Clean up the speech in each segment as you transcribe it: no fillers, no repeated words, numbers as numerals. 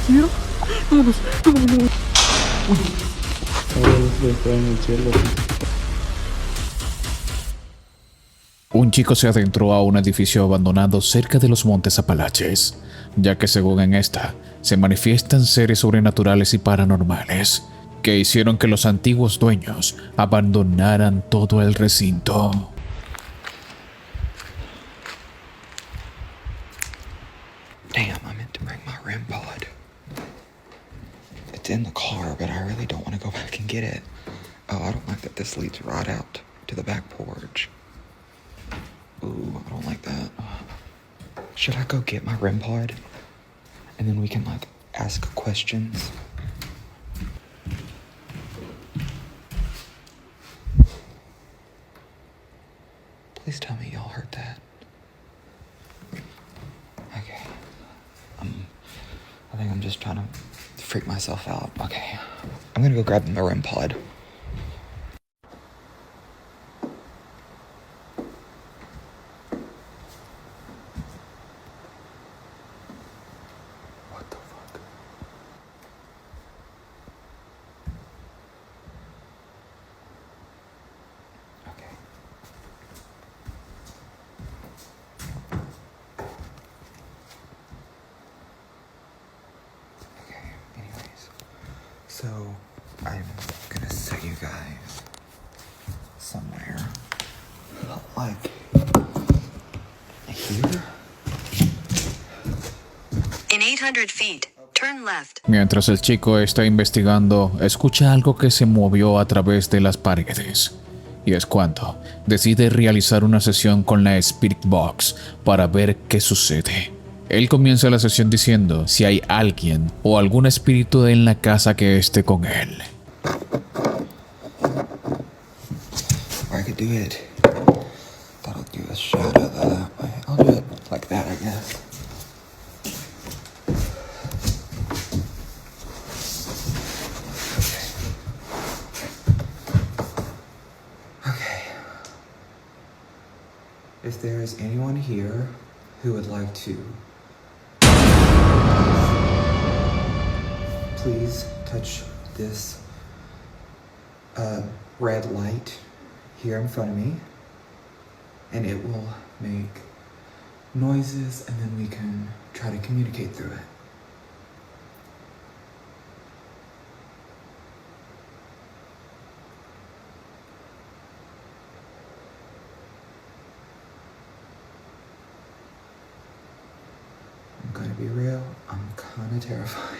¿Vieron? Vámonos, vámonos. Ahora está en el cielo. Un chico se adentró a un edificio abandonado cerca de los montes Apalaches, ya que según en esta, se manifiestan seres sobrenaturales y paranormales, que hicieron que los antiguos dueños abandonaran todo el recinto. Damn, I meant to bring my REM pod. It's in the car, but I really don't want to go back and get it. Oh, I don't like that this leads right out to the back porch. Ooh, I don't like that. Should I go get my REM pod? And then we can, like, ask questions? Please tell me y'all heard that. Okay. I think I'm just trying to freak myself out. Okay. I'm gonna go grab the REM pod. What the fuck? Okay. Okay, anyways. So, I'm gonna set you guys somewhere. Like, here? In 800 feet, turn left. Mientras el chico está investigando, escucha algo que se movió a través de las paredes. Y es cuando decide realizar una sesión con la Spirit Box para ver qué sucede. Él comienza la sesión diciendo si hay alguien o algún espíritu en la casa que esté con él. Or I could do it. Thought I'd do a shadow that way. I'll do it like that, I guess. Okay. If there is anyone here who would like to, please touch this red light here in front of me, and it will make noises, and then we can try to communicate through it. I'm gonna be real, I'm kinda terrified.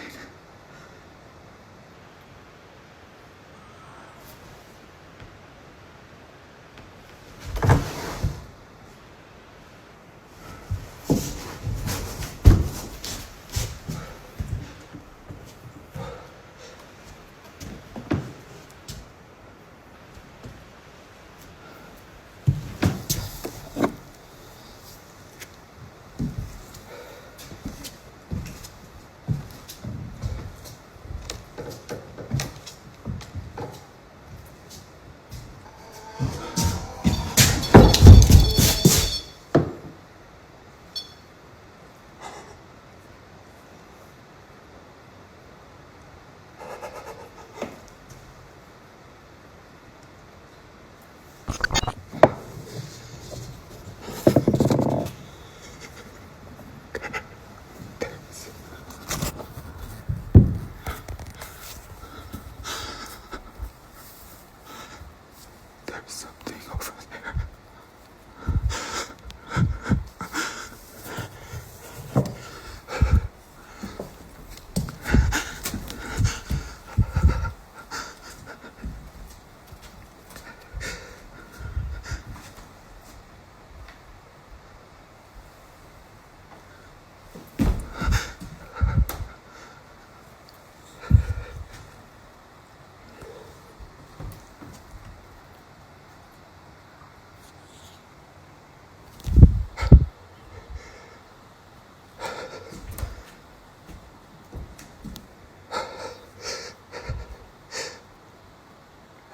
There's something over there.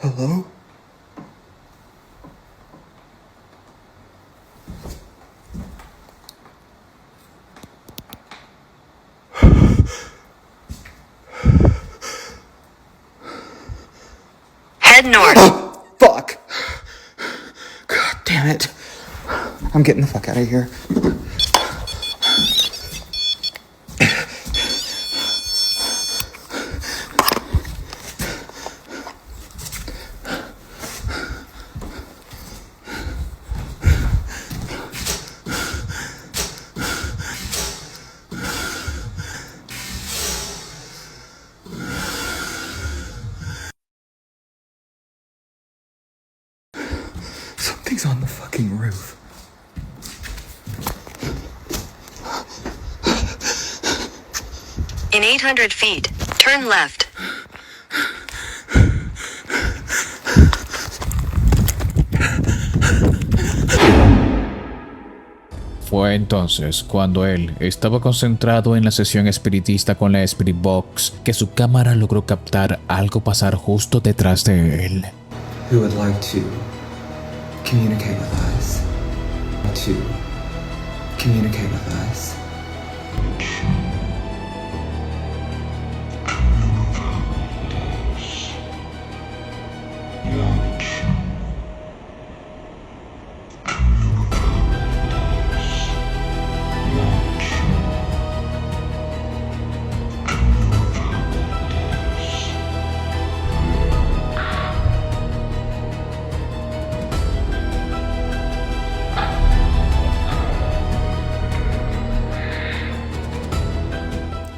Hello? I'm getting the fuck out of here. Something's on the fucking roof. In 800 feet, turn left. Fue entonces cuando él estaba concentrado en la sesión espiritista con la Spirit Box que su cámara logró captar algo pasar justo detrás de él. Who would like to communicate with us? To communicate with us?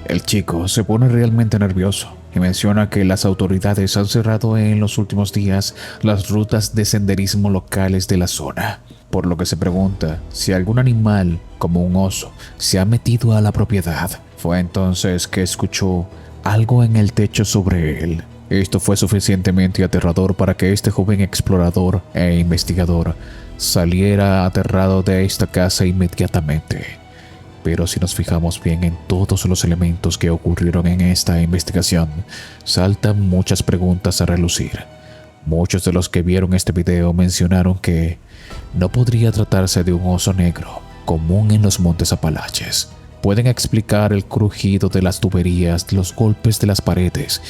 El chico se pone realmente nervioso y menciona que las autoridades han cerrado en los últimos días las rutas de senderismo locales de la zona, por lo que se pregunta si algún animal, como un oso, se ha metido a la propiedad. Fue entonces que escuchó algo en el techo sobre él. Esto fue suficientemente aterrador para que este joven explorador e investigador saliera aterrado de esta casa inmediatamente. Pero si nos fijamos bien en todos los elementos que ocurrieron en esta investigación, saltan muchas preguntas a relucir. Muchos de los que vieron este video mencionaron que no podría tratarse de un oso negro común en los montes Apalaches. Pueden explicar el crujido de las tuberías, los golpes de las paredes,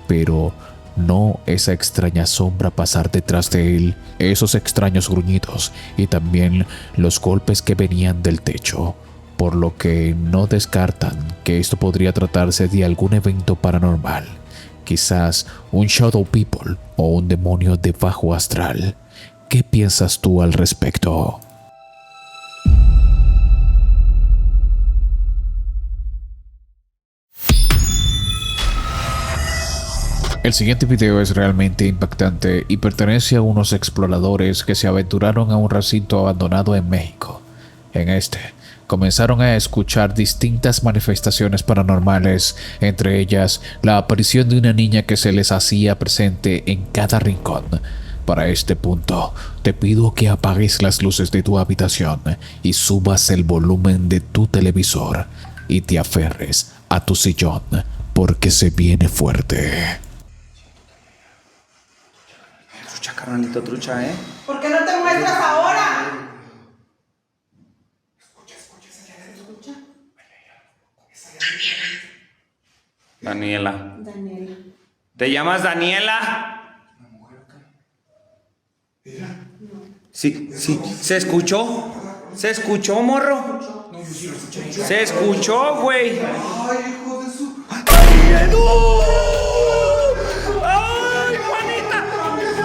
pero no esa extraña sombra pasar detrás de él, esos extraños gruñidos y también los golpes que venían del techo. Por lo que no descartan que esto podría tratarse de algún evento paranormal, quizás un Shadow People o un demonio de bajo astral. ¿Qué piensas tú al respecto? El siguiente video es realmente impactante y pertenece a unos exploradores que se aventuraron a un recinto abandonado en México. En este, comenzaron a escuchar distintas manifestaciones paranormales, entre ellas la aparición de una niña que se les hacía presente en cada rincón. Para este punto, te pido que apagues las luces de tu habitación y subas el volumen de tu televisor y te aferres a tu sillón porque se viene fuerte. Trucha, carnalito, trucha, ¿eh? ¿Por qué no te muestras ahora? Daniela. Daniela. ¿Te llamas Daniela? Sí, sí. ¿Se escuchó? ¿Se escuchó, morro? Se escuchó, güey. Ay, hijo de su... ¡Ay, no! ¡Ay, Juanita!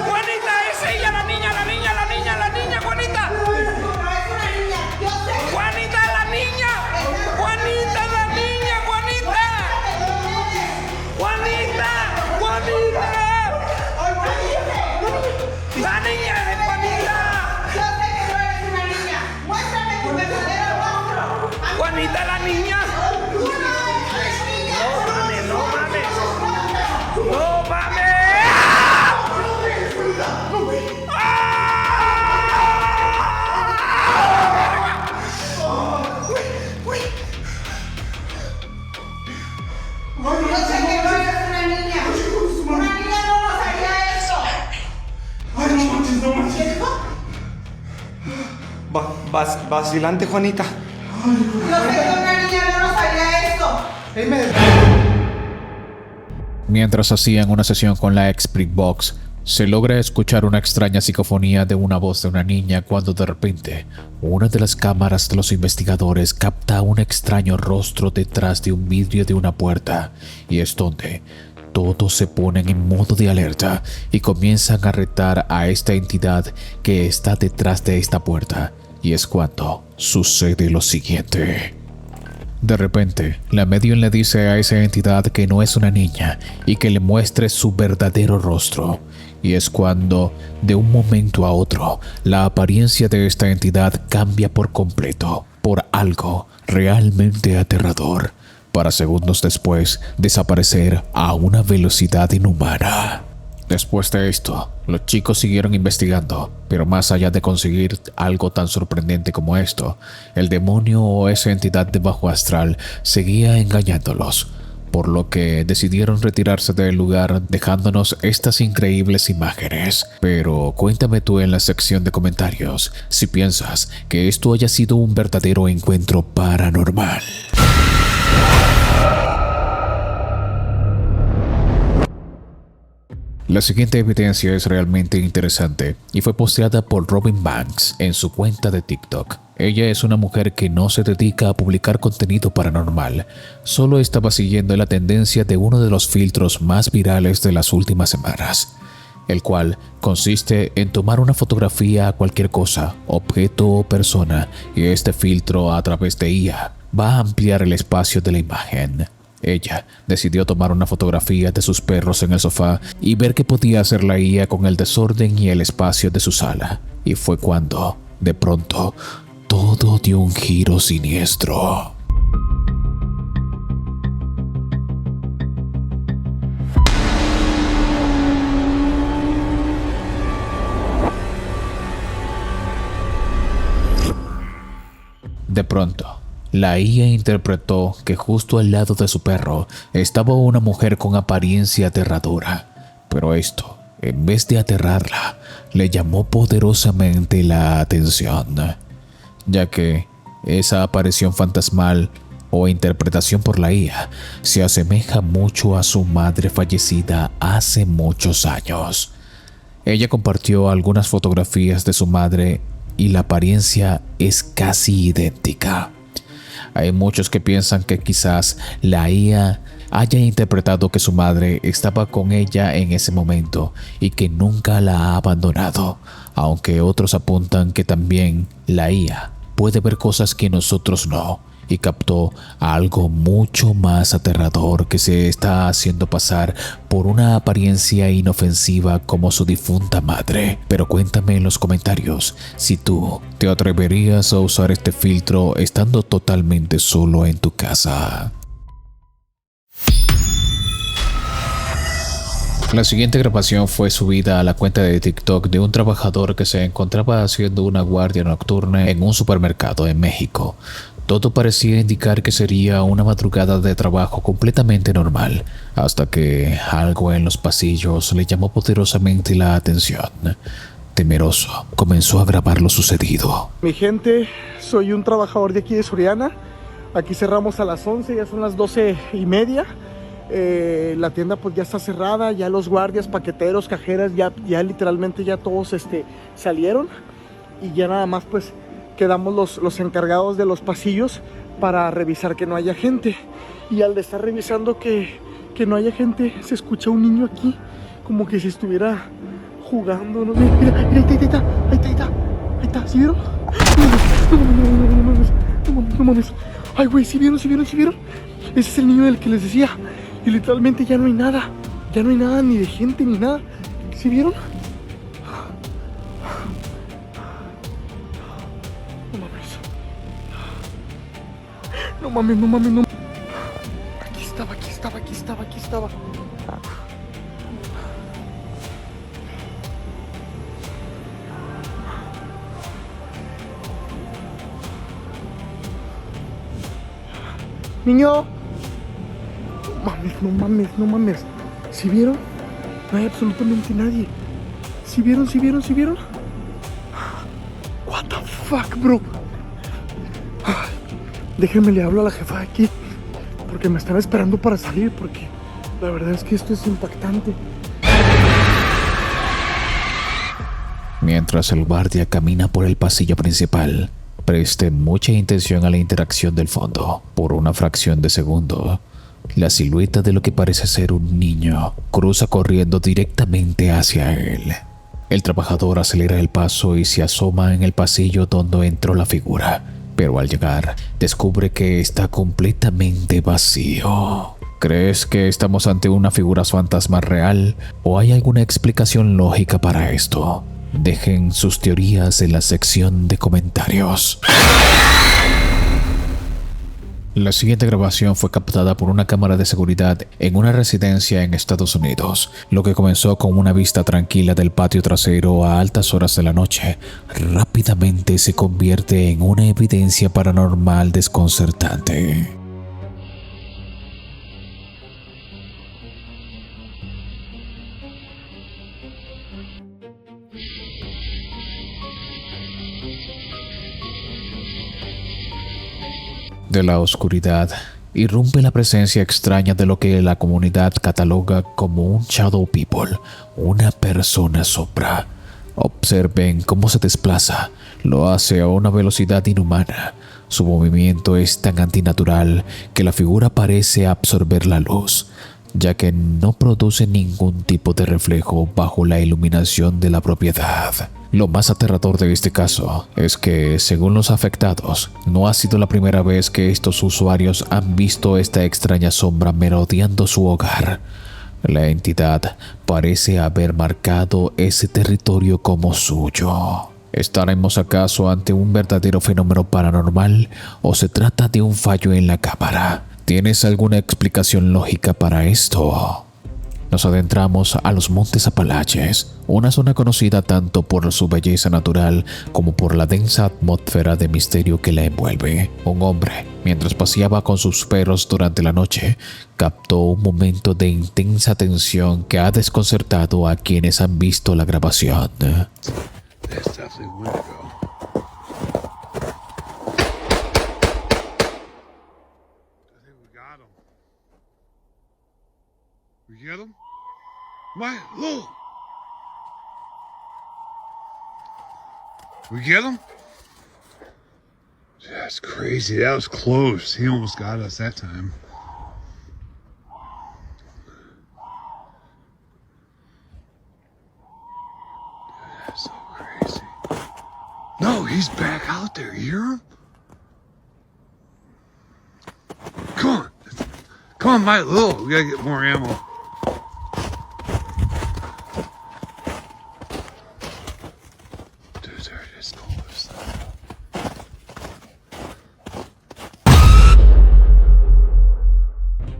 ¡Juanita, es ella, la niña, la niña, la niña, la niña, Juanita! No es una niña, yo sé. ¡Juanita, la niña! ¡Juanita, la niña, Juanita! ¡Juanita! ¡Juanita! ¡La niña de Juanita! Yo sé que no eres una niña. Muéstrame tu verdadero rostro. ¡Juanita, la niña! No mames, no mames. ¡No mames! Yo sé que no eres una niña. Una niña no nos haría eso. Ay, no manches, no manches. ¿Qué dijo? Vacilante, Juanita. Yo sé que una niña no nos haría eso. Mientras hacían una sesión con la Spirit Box, Se logra escuchar una extraña psicofonía de una voz de una niña cuando de repente una de las cámaras de los investigadores capta un extraño rostro detrás de un vidrio de una puerta, y es donde todos se ponen en modo de alerta y comienzan a retar a esta entidad que está detrás de esta puerta, y es cuando sucede lo siguiente. De repente, la medium le dice a esa entidad que no es una niña y que le muestre su verdadero rostro. Y es cuando, de un momento a otro, la apariencia de esta entidad cambia por completo, por algo realmente aterrador, para segundos después desaparecer a una velocidad inhumana. Después de esto, los chicos siguieron investigando, pero más allá de conseguir algo tan sorprendente como esto, el demonio o esa entidad de bajo astral seguía engañándolos, por lo que decidieron retirarse del lugar dejándonos estas increíbles imágenes. Pero cuéntame tú en la sección de comentarios si piensas que esto haya sido un verdadero encuentro paranormal. La siguiente evidencia es realmente interesante y fue posteada por Robin Banks en su cuenta de TikTok. Ella es una mujer que no se dedica a publicar contenido paranormal, solo estaba siguiendo la tendencia de uno de los filtros más virales de las últimas semanas, el cual consiste en tomar una fotografía a cualquier cosa, objeto o persona, y este filtro a través de IA va a ampliar el espacio de la imagen. Ella decidió tomar una fotografía de sus perros en el sofá y ver qué podía hacer la IA con el desorden y el espacio de su sala. Y fue cuando, de pronto, todo dio un giro siniestro. De pronto, la IA interpretó que justo al lado de su perro estaba una mujer con apariencia aterradora, pero esto, en vez de aterrarla, le llamó poderosamente la atención, ya que esa aparición fantasmal o interpretación por la IA se asemeja mucho a su madre fallecida hace muchos años. Ella compartió algunas fotografías de su madre y la apariencia es casi idéntica. Hay muchos que piensan que quizás la IA haya interpretado que su madre estaba con ella en ese momento y que nunca la ha abandonado, aunque otros apuntan que también la IA puede ver cosas que nosotros no, y captó algo mucho más aterrador que se está haciendo pasar por una apariencia inofensiva como su difunta madre. Pero cuéntame en los comentarios si tú te atreverías a usar este filtro estando totalmente solo en tu casa. La siguiente grabación fue subida a la cuenta de TikTok de un trabajador que se encontraba haciendo una guardia nocturna en un supermercado en México. Todo parecía indicar que sería una madrugada de trabajo completamente normal, hasta que algo en los pasillos le llamó poderosamente la atención. Temeroso, comenzó a grabar lo sucedido. Mi gente, soy un trabajador de aquí de Soriana. Aquí cerramos a las 11, ya son las 12:30. La tienda pues ya está cerrada, ya los guardias, paqueteros, cajeras, ya literalmente ya todos salieron. Y ya nada más pues quedamos los encargados de los pasillos para revisar que no haya gente. Y al estar revisando que no haya gente, se escucha un niño aquí como que si estuviera jugando, ¿no? Mira, ahí está, ¿sí vieron? No mames. Ay, güey, ¿sí vieron? Ese es el niño del que les decía. Y literalmente ya no hay nada ni de gente ni nada. ¿Sí vieron? No mames. Aquí estaba. Niño. No mames. ¿Sí vieron? No hay absolutamente nadie. ¿Sí vieron? What the fuck, bro. Déjenme le hablo a la jefa de aquí, porque me están esperando para salir, porque la verdad es que esto es impactante. Mientras el guardia camina por el pasillo principal, preste mucha atención a la interacción del fondo. Por una fracción de segundo, la silueta de lo que parece ser un niño cruza corriendo directamente hacia él. El trabajador acelera el paso y se asoma en el pasillo donde entró la figura, pero al llegar descubre que está completamente vacío. ¿Crees que estamos ante una figura fantasma real o hay alguna explicación lógica para esto? Dejen sus teorías en la sección de comentarios. La siguiente grabación fue captada por una cámara de seguridad en una residencia en Estados Unidos. Lo que comenzó con una vista tranquila del patio trasero a altas horas de la noche, rápidamente se convierte en una evidencia paranormal desconcertante. De la oscuridad irrumpe la presencia extraña de lo que la comunidad cataloga como un shadow people, una persona sombra. Observen cómo se desplaza, lo hace a una velocidad inhumana. Su movimiento es tan antinatural que la figura parece absorber la luz, ya que no produce ningún tipo de reflejo bajo la iluminación de la propiedad. Lo más aterrador de este caso es que, según los afectados, no ha sido la primera vez que estos usuarios han visto esta extraña sombra merodeando su hogar. La entidad parece haber marcado ese territorio como suyo. ¿Estaremos acaso ante un verdadero fenómeno paranormal o se trata de un fallo en la cámara? ¿Tienes alguna explicación lógica para esto? Nos adentramos a los Montes Apalaches, una zona conocida tanto por su belleza natural como por la densa atmósfera de misterio que la envuelve. Un hombre, mientras paseaba con sus perros durante la noche, captó un momento de intensa tensión que ha desconcertado a quienes han visto la grabación. That's definitely Wendigo. I think we got him. We get him? My look! We get him? That's crazy. That was close. He almost got us that time. That's so crazy. No, he's back out there. You hear him? Come on. Come on, my little. We gotta get more ammo. Dude, there it is. Close.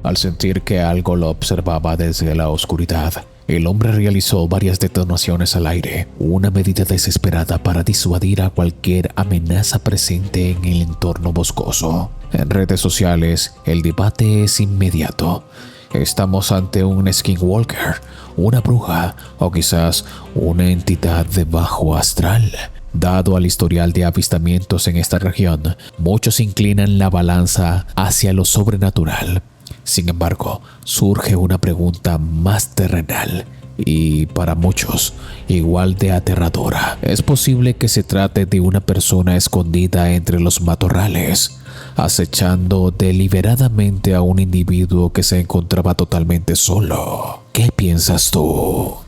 Al sentir que algo lo observaba desde la oscuridad, el hombre realizó varias detonaciones al aire, una medida desesperada para disuadir a cualquier amenaza presente en el entorno boscoso. En redes sociales, el debate es inmediato. ¿Estamos ante un skinwalker, una bruja o quizás una entidad de bajo astral? Dado al historial de avistamientos en esta región, muchos inclinan la balanza hacia lo sobrenatural. Sin embargo, surge una pregunta más terrenal y, para muchos, igual de aterradora. ¿Es posible que se trate de una persona escondida entre los matorrales, acechando deliberadamente a un individuo que se encontraba totalmente solo? ¿Qué piensas tú?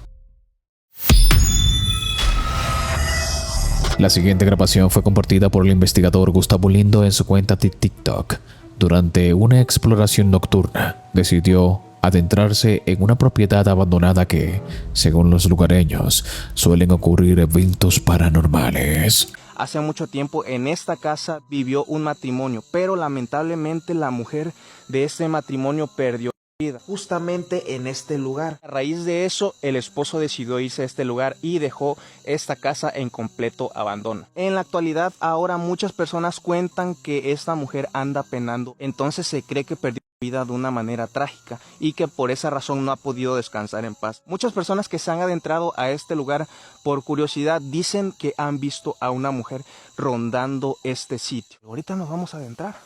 La siguiente grabación fue compartida por el investigador Gustavo Lindo en su cuenta de TikTok. Durante una exploración nocturna, decidió adentrarse en una propiedad abandonada que, según los lugareños, suelen ocurrir eventos paranormales. Hace mucho tiempo en esta casa vivió un matrimonio, pero lamentablemente la mujer de este matrimonio perdió la vida justamente en este lugar. A raíz de eso, el esposo decidió irse a este lugar y dejó esta casa en completo abandono. En la actualidad, ahora muchas personas cuentan que esta mujer anda penando, entonces se cree que perdió la vida de una manera trágica y que por esa razón no ha podido descansar en paz. Muchas personas que se han adentrado a este lugar por curiosidad dicen que han visto a una mujer rondando este sitio. Ahorita nos vamos a adentrar,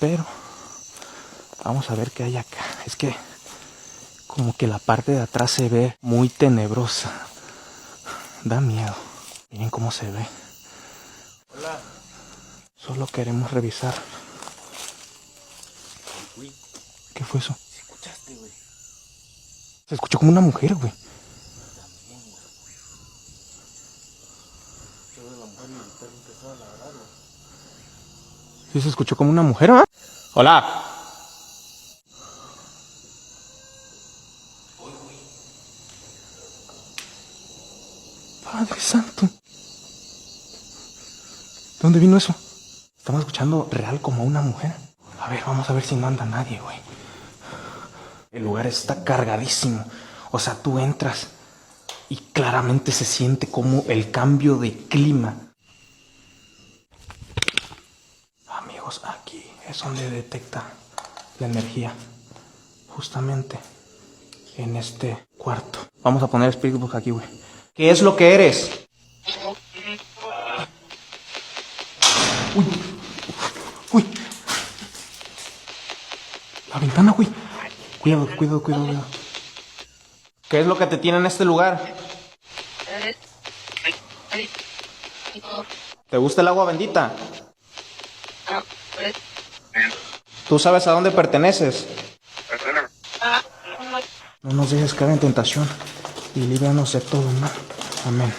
pero vamos a ver qué hay acá. Es que como que la parte de atrás se ve muy tenebrosa. Da miedo. Miren cómo se ve. Hola. Solo queremos revisar. ¿Qué fue eso? ¿Escuchaste, güey? Se escuchó como una mujer, güey. Sí, se escuchó como una mujer, ¿ah? Hola. Padre santo. ¿De dónde vino eso? Estamos escuchando real como una mujer. A ver, vamos a ver si no anda nadie, güey. El lugar está cargadísimo. O sea, tú entras y claramente se siente como el cambio de clima. Amigos, aquí es donde detecta la energía. Justamente en este cuarto. Vamos a poner Spirit Box aquí, güey. ¿Qué es lo que eres? Uy. Uy. La ventana, güey. Cuidado. ¿Qué es lo que te tiene en este lugar? ¿Te gusta el agua bendita? ¿Tú sabes a dónde perteneces? No nos dejes caer en tentación y líbranos de todo mal. Amén.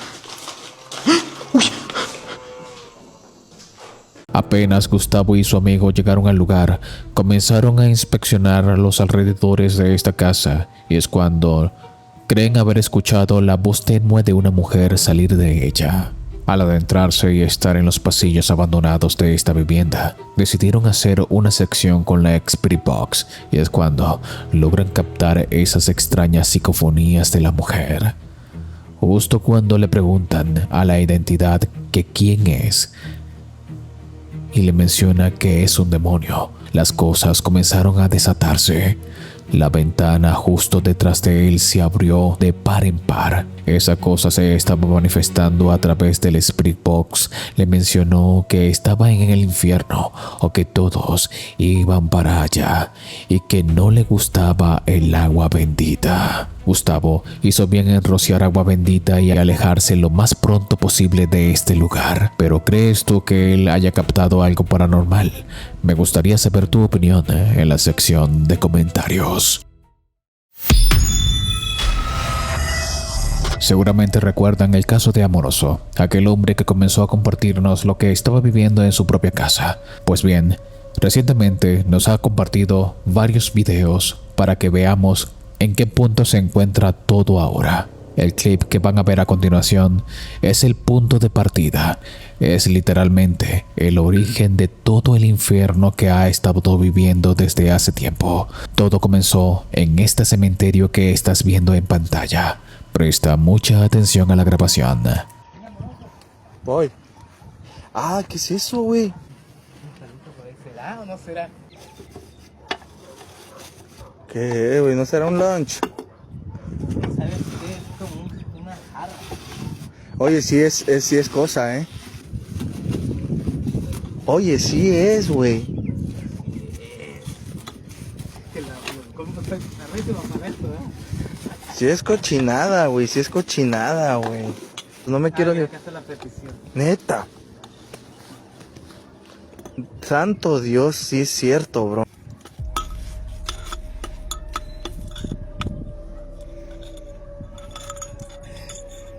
Apenas Gustavo y su amigo llegaron al lugar, comenzaron a inspeccionar los alrededores de esta casa y es cuando creen haber escuchado la voz tenue de una mujer salir de ella. Al adentrarse y estar en los pasillos abandonados de esta vivienda, decidieron hacer una sección con la Spirit Box y es cuando logran captar esas extrañas psicofonías de la mujer. Justo cuando le preguntan a la identidad que quién es, y le menciona que es un demonio, las cosas comenzaron a desatarse. La ventana justo detrás de él se abrió de par en par. Esa cosa se estaba manifestando a través del Spirit Box. Le mencionó que estaba en el infierno o que todos iban para allá y que no le gustaba el agua bendita. Gustavo hizo bien en rociar agua bendita y alejarse lo más pronto posible de este lugar. ¿Pero crees tú que él haya captado algo paranormal? Me gustaría saber tu opinión en la sección de comentarios. Seguramente recuerdan el caso de Amoroso, aquel hombre que comenzó a compartirnos lo que estaba viviendo en su propia casa. Pues bien, recientemente nos ha compartido varios videos para que veamos en qué punto se encuentra todo ahora. El clip que van a ver a continuación es el punto de partida. Es literalmente el origen de todo el infierno que ha estado viviendo desde hace tiempo. Todo comenzó en este cementerio que estás viendo en pantalla. Presta mucha atención a la grabación. Voy. Ah, ¿qué es eso, güey? ¿Será o no será? ¿Qué, güey? ¿No será un lunch? ¿Sabes qué? Es como una jarra. Oye, sí es cosa, ¿eh? Oye, sí es, güey. ¿Cómo está? Arrísimo para esto, ¿eh? Sí es cochinada, güey. Sí es cochinada, güey. No me quiero... Acá está la petición. Neta. Santo Dios, sí es cierto, bro.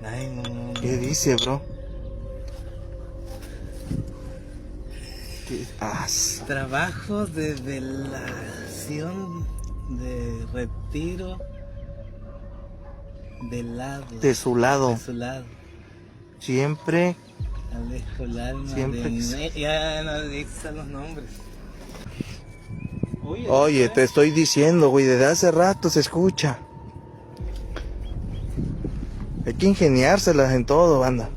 Ay, no. ¿Qué dice, bro? Trabajos de velación, de retiro, del lado. De su lado. De su lado. Siempre. Alejo el alma Siempre de... Ya no dicen los nombres. Oye, te estoy diciendo, güey, desde hace rato se escucha. Hay que ingeniárselas en todo, banda.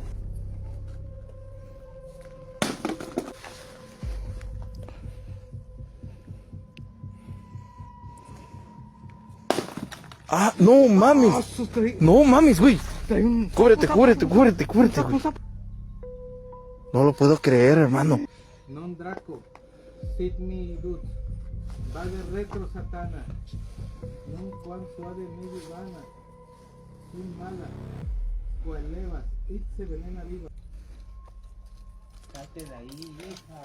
Ah, no mames. No mames, güey. Cúbrete, güey. No lo puedo creer, hermano. Non Draco, Sidney Dut, Vale Retro Satana, Non Juan Suave Medio Ivana, Sin Mala, Salte de ahí, hija.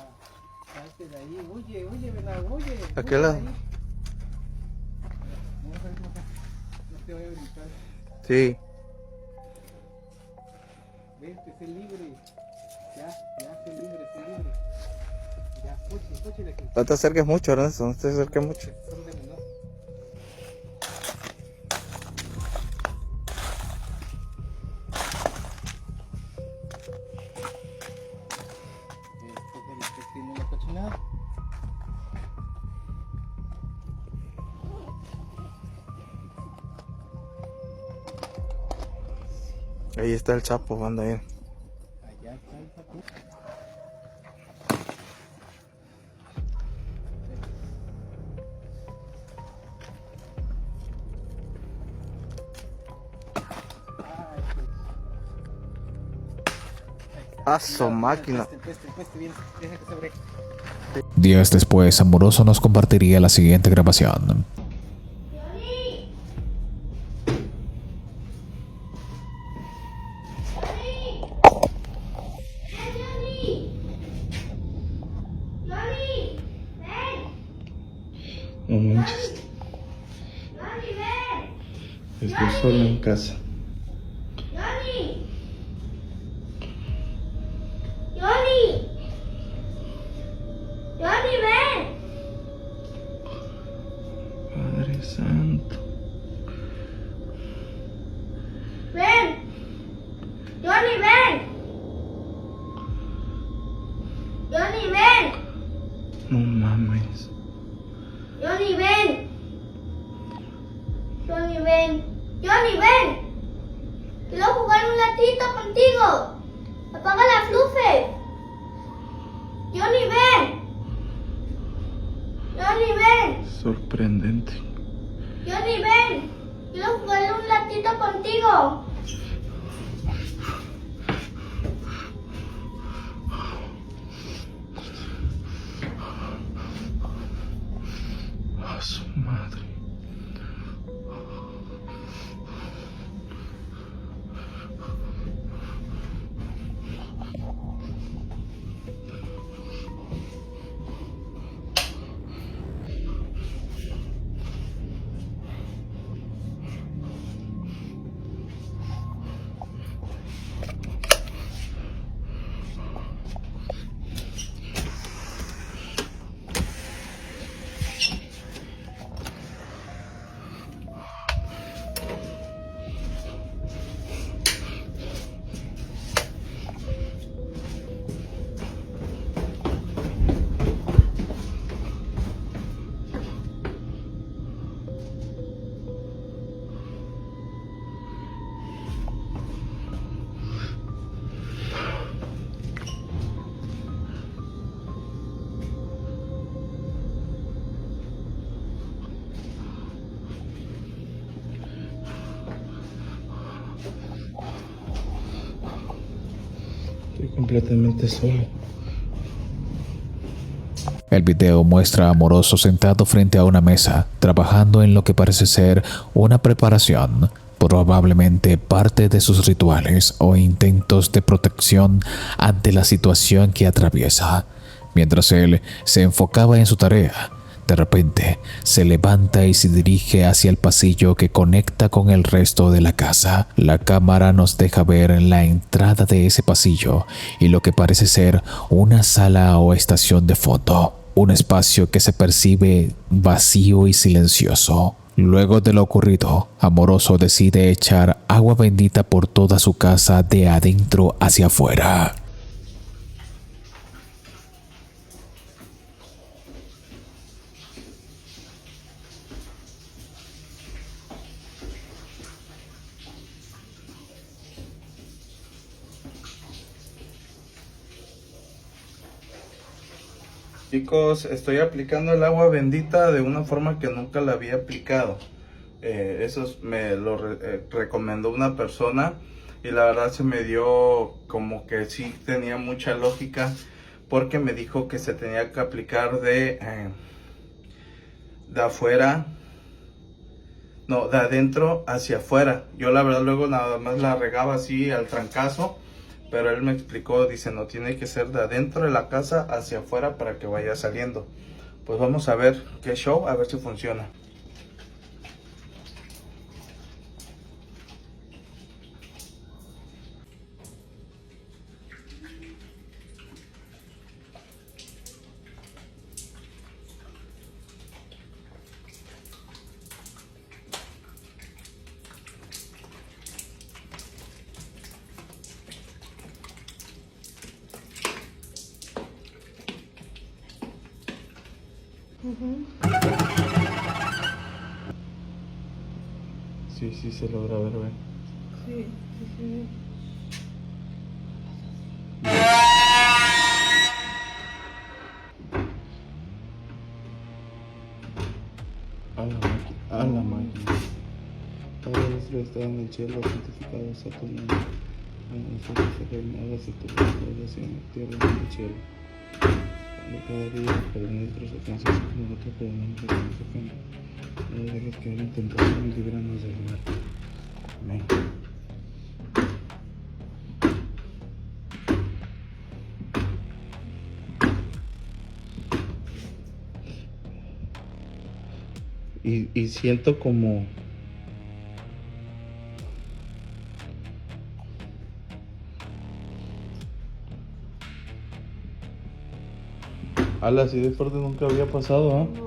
Salte de ahí. Oye, ¿verdad? Oye. ¿A qué lado? No te voy a brincar. Sí. Vente, sé libre. Ya, sé libre. Ya, coche de aquí. No te acerques mucho, Ernesto, no te acerques mucho. Ahí está el Chapo, anda bien. Allá está el Chapo. ¡Aso, máquina! Bien, deja que se breque. Días después, Amoroso nos compartiría la siguiente grabación. No manches. Estoy solo en casa. Padre Santo. No mames. Quiero jugar un ratito contigo. Apaga las luces. Johnny, ven. Sorprendente. Johnny, ven. Quiero jugar un ratito contigo. A su madre. Estoy completamente solo. El video muestra a Amoroso sentado frente a una mesa, trabajando en lo que parece ser una preparación, probablemente parte de sus rituales o intentos de protección ante la situación que atraviesa. Mientras él se enfocaba en su tarea, de repente se levanta y se dirige hacia el pasillo que conecta con el resto de la casa. La cámara nos deja ver la entrada de ese pasillo y lo que parece ser una sala o estación de foto. Un espacio que se percibe vacío y silencioso. Luego de lo ocurrido, Amoroso decide echar agua bendita por toda su casa de adentro hacia afuera. Chicos, estoy aplicando el agua bendita de una forma que nunca la había aplicado. Eso me lo recomendó una persona y la verdad se me dio como que sí tenía mucha lógica, porque me dijo que se tenía que aplicar de afuera. No, de adentro hacia afuera. Yo la verdad luego nada más la regaba así al trancazo, pero él me explicó, dice, no, tiene que ser de adentro de la casa hacia afuera para que vaya saliendo. Pues vamos a ver qué show, a ver si funciona. Sí, se logra ver, güey. Sí. A la máquina. Cada vez que está en el cielo, santificado sea tu nombre. A nosotros se reina, hágase tu voluntad, así en la tierra como en el cielo. Dale cada día, perdona nuestras ofensas, como nosotros perdonamos a los que nos ofenden. No nos dejes caer en tentación y líbranos del mal. Amén. Y siento como ala, así de fuerte nunca había pasado, ¿ah? ¿Eh?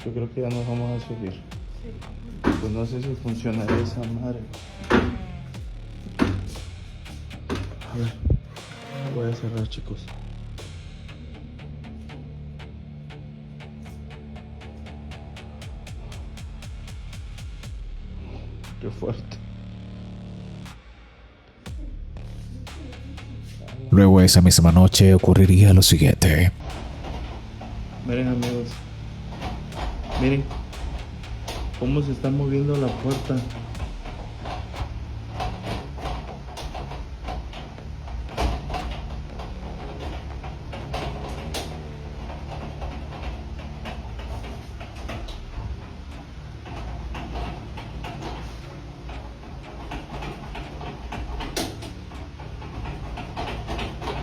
Yo creo que ya nos vamos a subir. Pues no sé si funcionará esa madre. A ver, voy a cerrar, chicos. Qué fuerte. Luego esa misma noche ocurriría lo siguiente. Miren, amigos. Miren cómo se está moviendo la puerta.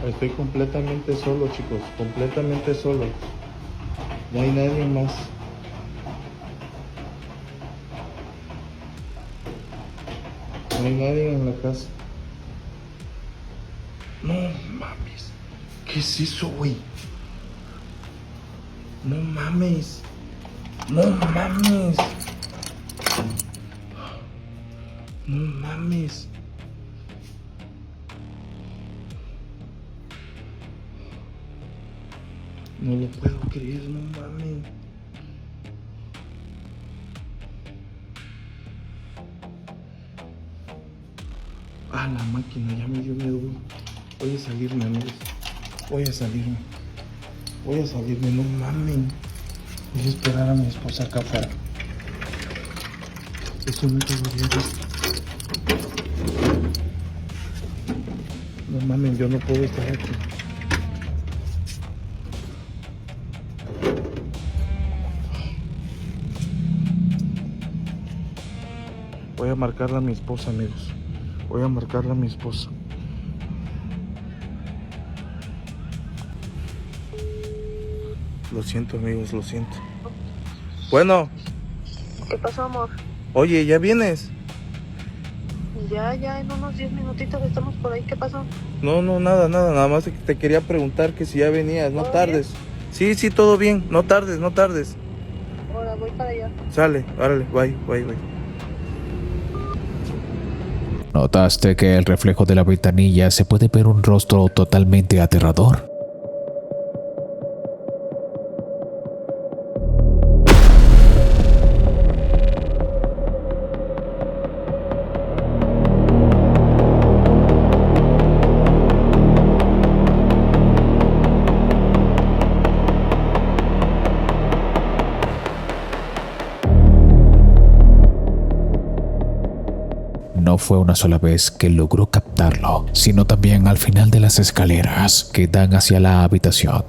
Estoy completamente solo, chicos, completamente solo. No hay nadie más. No hay nadie en la casa. No mames. ¿Qué es eso, güey? No mames. No mames. No mames. No lo puedo creer, no mames. Ah, la máquina, ya me dio miedo. Voy a salirme, amigos. Voy a salirme, no mames. Voy a esperar a mi esposa acá afuera. Esto no te debería ver. No mames, yo no puedo estar aquí. Voy a marcarle a mi esposa, amigos. Voy a marcarle a mi esposa. Lo siento, amigos, lo siento. Bueno. ¿Qué pasó, amor? Oye, ¿ya vienes? Ya, en unos 10 minutitos estamos por ahí. ¿Qué pasó? No, nada más te quería preguntar que si ya venías, no tardes. Bien? Sí, todo bien, no tardes. Ahora voy para allá. Sale, órale, bye. ¿Notaste que el reflejo de la ventanilla se puede ver un rostro totalmente aterrador? no fue una sola vez que logró captarlo, sino también al final de las escaleras que dan hacia la habitación.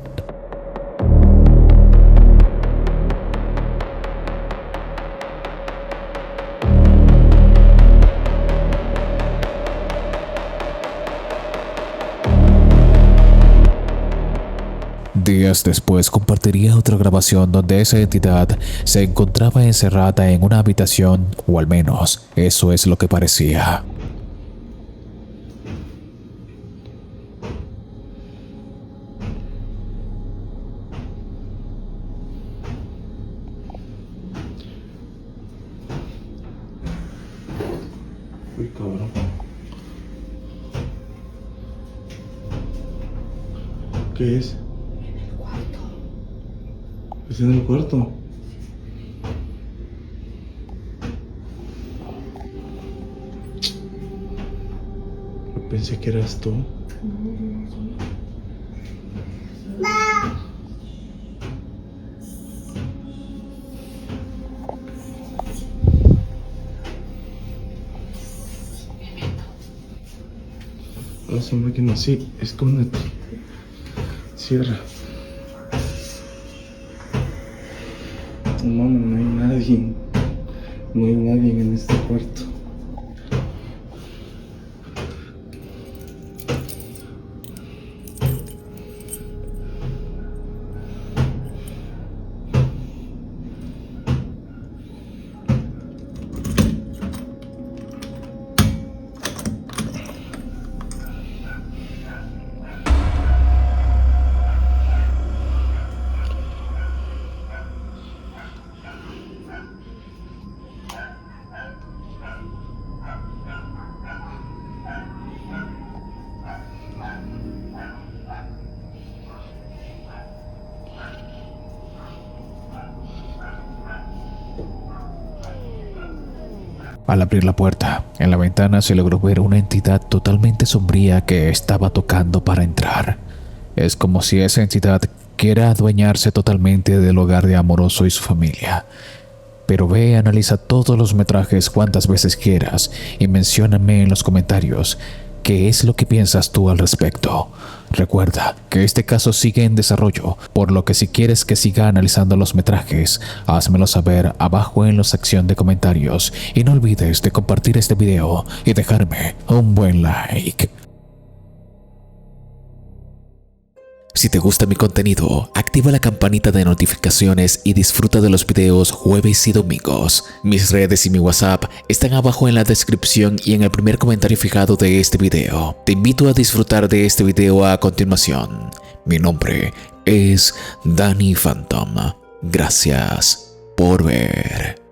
Días después compartiría otra grabación donde esa entidad se encontraba encerrada en una habitación, o al menos eso es lo que parecía. Uy, cabrón. ¿Qué es? ¿Es en el cuarto? Yo pensé que eras tú. Las máquinas, sí, escóndete. Cierra. No, no hay nadie. No hay nadie en este cuarto. Al abrir la puerta, en la ventana se logró ver una entidad totalmente sombría que estaba tocando para entrar. Es como si esa entidad quiera adueñarse totalmente del hogar de Amoroso y su familia. Pero ve y analiza todos los metrajes cuantas veces quieras y mencióname en los comentarios qué es lo que piensas tú al respecto. Recuerda que este caso sigue en desarrollo, por lo que si quieres que siga analizando los metrajes, házmelo saber abajo en la sección de comentarios y no olvides de compartir este video y dejarme un buen like. Si te gusta mi contenido, activa la campanita de notificaciones y disfruta de los videos jueves y domingos. Mis redes y mi WhatsApp están abajo en la descripción y en el primer comentario fijado de este video. Te invito a disfrutar de este video a continuación. Mi nombre es Danny Phantom. Gracias por ver.